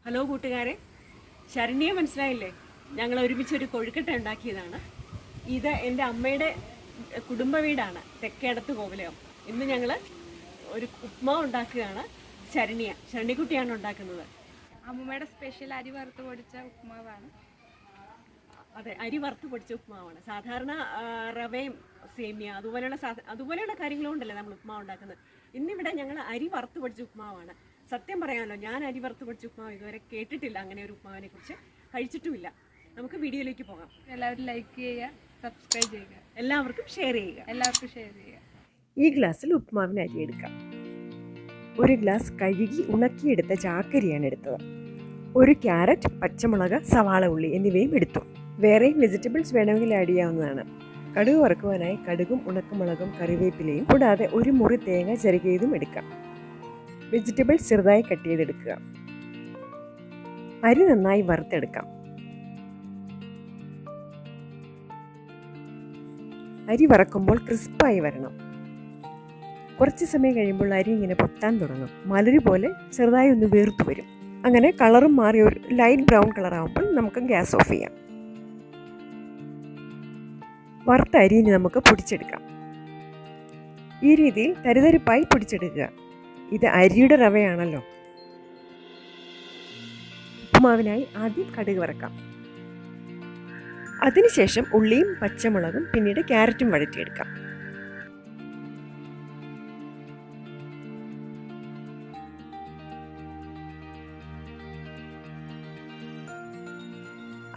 Hello കൂട്ടുകാരെ, ശരണ്യെ മനസ്സിലായില്ലേ? ഞങ്ങൾ ഒരുമിച്ചൊരു കൊഴുക്കട്ട ഉണ്ടാക്കിയതാണ്. ഇത് എൻ്റെ അമ്മയുടെ കുടുംബ വീടാണ്, തെക്കേടത്ത് കോവിലകം. ഇന്ന് ഞങ്ങൾ ഒരു ഉപ്മാവ് ഉണ്ടാക്കുകയാണ്. ശരണ്യക്കുട്ടിയാണ് ഉണ്ടാക്കുന്നത്. അമ്മൂമ്മയുടെ സ്പെഷ്യൽ അരി വറുത്ത് പൊടിച്ച ഉപ്മാവാണ്. അതെ, അരി വറുത്ത് പൊടിച്ച ഉപ്മാവാണ്. സാധാരണ റവയും സേമിയ അതുപോലെയുള്ള കാര്യങ്ങളുകൊണ്ടല്ലേ നമ്മൾ ഉപ്മാവ് ഉണ്ടാക്കുന്നത്. ഇന്നിവിടെ ഞങ്ങൾ അരി വറുത്ത് പൊടിച്ച ഉപ്മാവാണ്. സത്യം പറയാമല്ലോ, ഞാൻ അരി വറുത്ത് പൊടിച്ച ഉപ്മാവ് ഇതുവരെ കേട്ടിട്ടില്ല. അങ്ങനെ ഒരു ഉപ്മാവിനെ കുറിച്ച് കഴിച്ചിട്ടുമില്ല. നമുക്ക് വീഡിയോയിലേക്ക് പോകാം. എല്ലാവരും ലൈക്ക് ചെയ്യുക, സബ്സ്ക്രൈബ് ചെയ്യുക, എല്ലാവർക്കും ഷെയർ ചെയ്യുക. ഈ ഗ്ലാസ്സിൽ ഉപ്മാവിന് അരി എടുക്കാം. ഒരു ഗ്ലാസ് കഴുകി ഉണക്കിയെടുത്ത ചാക്കരിയാണ് എടുത്തത്. ഒരു ക്യാരറ്റ്, പച്ചമുളക്, സവാള, ഉള്ളി എന്നിവയും എടുത്തു. വേറെയും വെജിറ്റബിൾസ് വേണമെങ്കിൽ ആഡ് ചെയ്യാവുന്നതാണ്. കടുക് വറുക്കുവാനായി കടുകും ഉണക്കമുളകും കറിവേപ്പിലയും കൂടാതെ ഒരു മുറി തേങ്ങ ചിരകിയതും എടുക്കാം. വെജിറ്റബിൾസ് ചെറുതായി കട്ട് ചെയ്തെടുക്കുക. അരി നന്നായി വറുത്തെടുക്കാം. അരി വറക്കുമ്പോൾ ക്രിസ്പായി വരണം. കുറച്ച് സമയം കഴിയുമ്പോൾ അരി ഇങ്ങനെ പൊട്ടാൻ തുടങ്ങും. മലര് പോലെ ചെറുതായി ഒന്ന് വീർത്തു വരും. അങ്ങനെ കളറും മാറി ഒരു ലൈറ്റ് ബ്രൗൺ കളർ ആകുമ്പോൾ നമുക്ക് ഗ്യാസ് ഓഫ് ചെയ്യാം. വറുത്ത അരിയിന് നമുക്ക് പൊടിച്ചെടുക്കാം. ഈ രീതിയിൽ തരിതരിപ്പായി പൊടിച്ചെടുക്കുക. ഇത് അരിയുടെ റവയാണല്ലോ. ഉപ്പുമാവിനായി ആദ്യം കടുക് വറക്കാം. അതിനുശേഷം ഉള്ളിയും പച്ചമുളകും പിന്നീട് ക്യാരറ്റും വഴറ്റിയെടുക്കാം.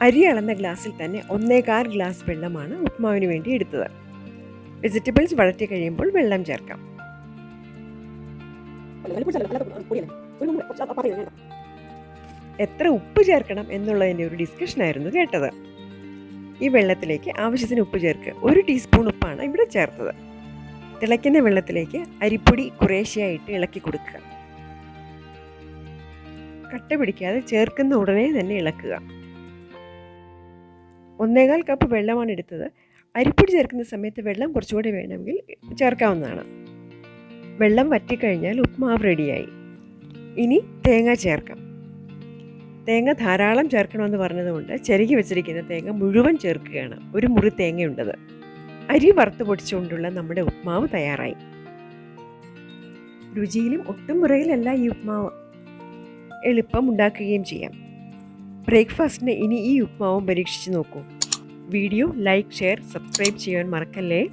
അരി അളന്ന ഗ്ലാസ്സിൽ തന്നെ 1.25 ഗ്ലാസ് വെള്ളമാണ് ഉപ്മാവിന് വേണ്ടി എടുത്തത്. വെജിറ്റബിൾസ് വഴറ്റി കഴിയുമ്പോൾ വെള്ളം ചേർക്കാം. എത്ര ഉപ്പ് ചേർക്കണം എന്നുള്ളതിൻ്റെ ഒരു ഡിസ്കഷനായിരുന്നു കേട്ടത്. ഈ വെള്ളത്തിലേക്ക് ആവശ്യത്തിന് ഉപ്പ് ചേർക്കുക. 1 ടീസ്പൂൺ ഉപ്പാണ് ഇവിടെ ചേർത്തത്. തിളയ്ക്കുന്ന വെള്ളത്തിലേക്ക് അരിപ്പൊടി കുറേശ്ശെയായിട്ട് ഇളക്കി കൊടുക്കുക. കട്ട പിടിക്കാതെ ചേർക്കുന്ന ഉടനെ തന്നെ ഇളക്കുക. 1.25 കപ്പ് വെള്ളമാണ് എടുത്തത്. അരിപ്പൊടി ചേർക്കുന്ന സമയത്ത് വെള്ളം കുറച്ചുകൂടി വേണമെങ്കിൽ ചേർക്കാവുന്നതാണ്. വെള്ളം വറ്റിക്കഴിഞ്ഞാൽ ഉപ്മാവ് റെഡിയായി. ഇനി തേങ്ങ ചേർക്കാം. തേങ്ങ ധാരാളം ചേർക്കണമെന്ന് പറഞ്ഞതുകൊണ്ട് ചിരകി വെച്ചിരിക്കുന്ന തേങ്ങ മുഴുവൻ ചേർക്കുകയാണ്. 1 മുറി തേങ്ങയുണ്ടത്. അരി വറുത്ത് പൊടിച്ചുകൊണ്ടുള്ള നമ്മുടെ ഉപ്മാവ് തയ്യാറായി. രുചിയിലും ഒട്ടും മുറയിലല്ല ഈ ഉപ്മാവ്. എളുപ്പം ഉണ്ടാക്കുകയും ചെയ്യാം. ബ്രേക്ക്ഫാസ്റ്റിന് ഇനി ഈ ഉപ്മാവും പരീക്ഷിച്ച് നോക്കൂ. വീഡിയോ ലൈക്ക്, ഷെയർ, സബ്സ്ക്രൈബ് ചെയ്യാൻ മറക്കല്ലേ.